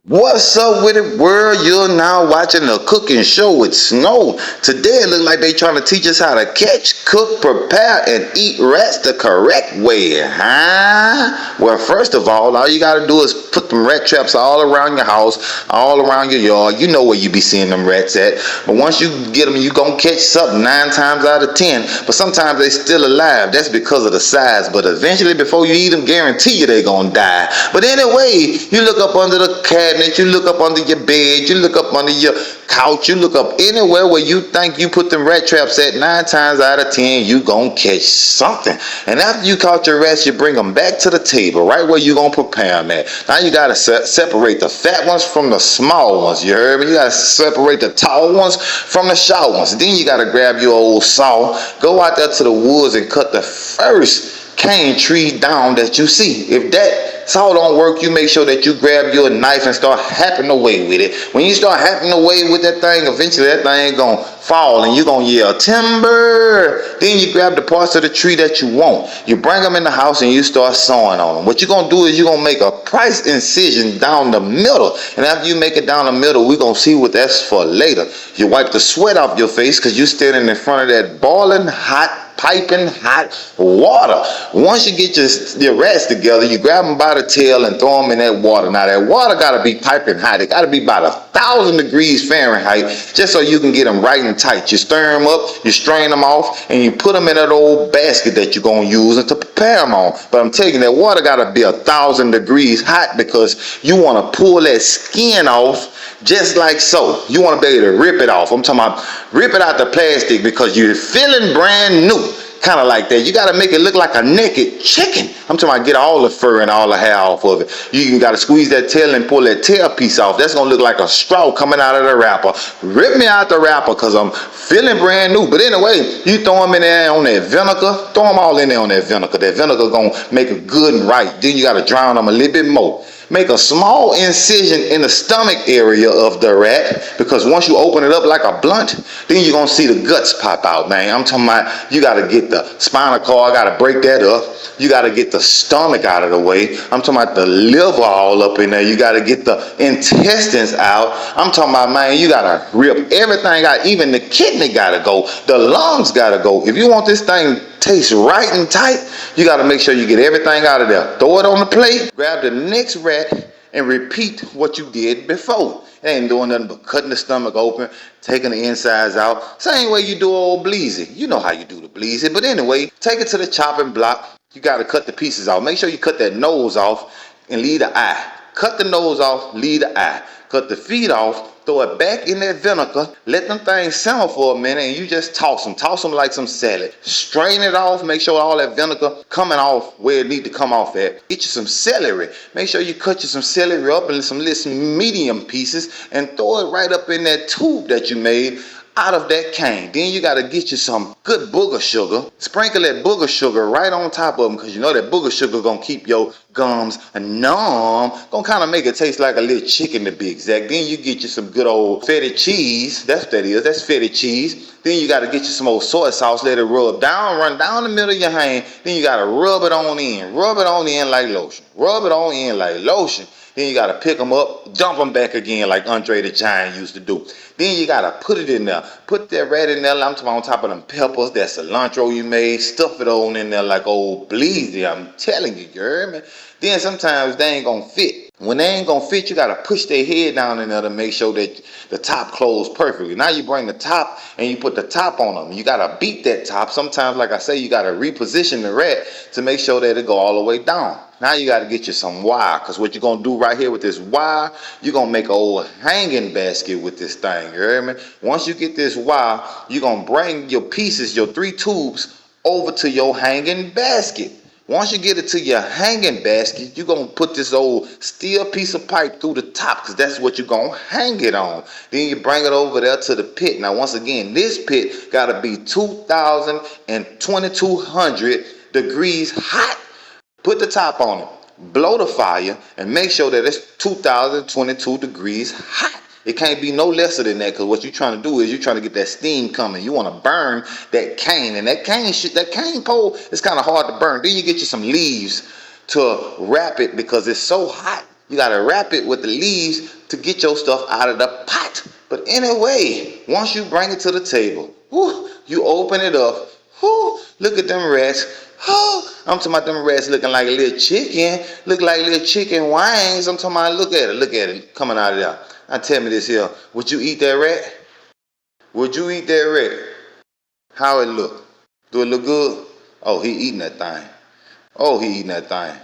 What's up with it, world? You're now watching a cooking show with Snow. Today it looks like they trying to teach us how to catch, cook, prepare, and eat rats the correct way, huh? Well, first of all you gotta do is put them rat traps all around your house, all around your yard. You know where you be seeing them rats at. But once you get them, you gonna catch something 9 times out of 10. But sometimes they still alive. That's because of the size. But eventually, before you eat them, guarantee you they gonna die. But anyway, you look up under the cabinet, you look up under your bed, you look up under your couch, you look up anywhere where you think you put them rat traps at. 9 times out of 10, you gonna catch something. And after you caught your rats, you bring them back to the table, right where you gonna prepare them at. Now you gotta separate the fat ones from the small ones. You heard me? You gotta separate the tall ones from the short ones. Then you gotta grab your old saw, go out there to the woods and cut the first cane tree down that you see. If that saw don't work, you make sure that you grab your knife and start happing away with it. When you start happing away with that thing, eventually that thing gonna fall and you're gonna yell timber. Then you grab the parts of the tree that you want, you bring them in the house and you start sawing on them. What you're gonna do is you're gonna make a price incision down the middle, and after you make it down the middle, we're gonna see what that's for later. You wipe the sweat off your face because you're standing in front of that boiling hot, piping hot water. Once you get your rats together, you grab them by the tail and throw them in that water. Now that water got to be piping hot. It got to be about 1,000 degrees Fahrenheit, just so you can get them right and tight. You stir them up, you strain them off, and you put them in that old basket that you're going to use to prepare them on. But I'm telling you, that water got to be 1,000 degrees hot because you want to pull that skin off just like so. You want to be able to rip it off. I'm talking about rip it out the plastic because you're feeling brand new. Kind of like that. You got to make it look like a naked chicken. I'm talking about get all the fur and all the hair off of it. You got to squeeze that tail and pull that tail piece off. That's going to look like a straw coming out of the wrapper. Rip me out the wrapper because I'm feeling brand new. But anyway, you throw them in there on that vinegar. Throw them all in there on that vinegar. That vinegar going to make it good and right. Then you got to drown them a little bit more. Make a small incision in the stomach area of the rat, because once you open it up like a blunt, then you're going to see the guts pop out, man. I'm talking about you got to get the spinal cord, got to break that up. You got to get the stomach out of the way. I'm talking about the liver all up in there. You got to get the intestines out. I'm talking about, man, you got to rip everything out. Even the kidney got to go. The lungs got to go. If you want this thing taste right and tight, you got to make sure you get everything out of there. Throw it on the plate, grab the next rat, and repeat what you did before. It ain't doing nothing but cutting the stomach open, taking the insides out. Same way you do old bleezy. You know how you do the bleezy. But anyway, take it to the chopping block. You got to cut the pieces off. Make sure you cut that nose off and leave the eye. Cut the nose off, leave the eye. Cut the feet off, throw it back in that vinegar, let them things simmer for a minute, and you just toss them like some salad. Strain it off, make sure all that vinegar coming off where it need to come off at. Get you some celery. Make sure you cut you some celery up in some little medium pieces and throw it right up in that tube that you made out of that cane. Then you got to get you some good booger sugar. Sprinkle that booger sugar right on top of them, because you know that booger sugar gonna keep your gums numb. Gonna kind of make it taste like a little chicken to be exact. Then you get you some good old feta cheese. That's what that is. That's feta cheese. Then you got to get you some old soy sauce. Let it rub down, run down the middle of your hand. Then you got to rub it on in. Rub it on in like lotion. Rub it on in like lotion. Then you got to pick them up, dump them back again like Andre the Giant used to do. Then you got to put it in there. Put that rat in there. I'm talking on top of them peppers, that cilantro you made. Stuff it on in there like old bleezy. I'm telling you, you heard me? Then sometimes they ain't going to fit. When they ain't going to fit, you got to push their head down in there to make sure that the top closed perfectly. Now you bring the top and you put the top on them. You got to beat that top. Sometimes, like I say, you got to reposition the rat to make sure that it go all the way down. Now you got to get you some wire, because what you're going to do right here with this wire, you're going to make an old hanging basket with this thing, you hear me? Once you get this wire, you're going to bring your pieces, your 3 tubes, over to your hanging basket. Once you get it to your hanging basket, you're going to put this old steel piece of pipe through the top, because that's what you're going to hang it on. Then you bring it over there to the pit. Now, once again, this pit got to be 2,000 and 2,200 degrees hot. Put the top on it, blow the fire, and make sure that it's 2022 degrees hot. It can't be no lesser than that, because what you're trying to do is you're trying to get that steam coming. You want to burn that cane, and that cane pole is kind of hard to burn. Then you get you some leaves to wrap it, because it's so hot You gotta wrap it with the leaves to get your stuff out of the pot. But anyway, once you bring it to the table, whoo, you open it up. Whoo, look at them rats. Oh, I'm talking about them rats looking like a little chicken. Look like little chicken wings. I'm talking about, look at it coming out of there. Now tell me this here. Would you eat that rat? Would you eat that rat? How it look? Do it look good? Oh, he eating that thing. Oh, he eating that thing.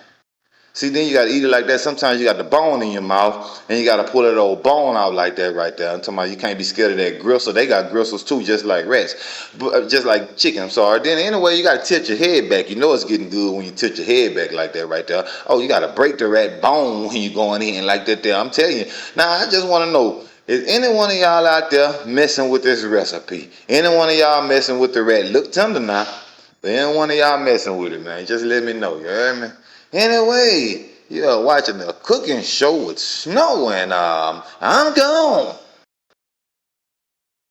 See, then you gotta eat it like that. Sometimes you got the bone in your mouth, and you gotta pull that old bone out like that right there. I'm talking about you can't be scared of that gristle. They got gristles too, just like rats, but just like chicken. I'm sorry. Then anyway, you gotta tilt your head back. You know it's getting good when you tilt your head back like that right there. Oh, you gotta break the rat bone when you going in like that there. I'm telling you. Now I just want to know. Is any one of y'all out there messing with this recipe? Any one of y'all messing with the rat? Look tender now. But any one of y'all messing with it, man, just let me know. You heard me? Anyway, you're watching the cooking show with Snow, and I'm gone.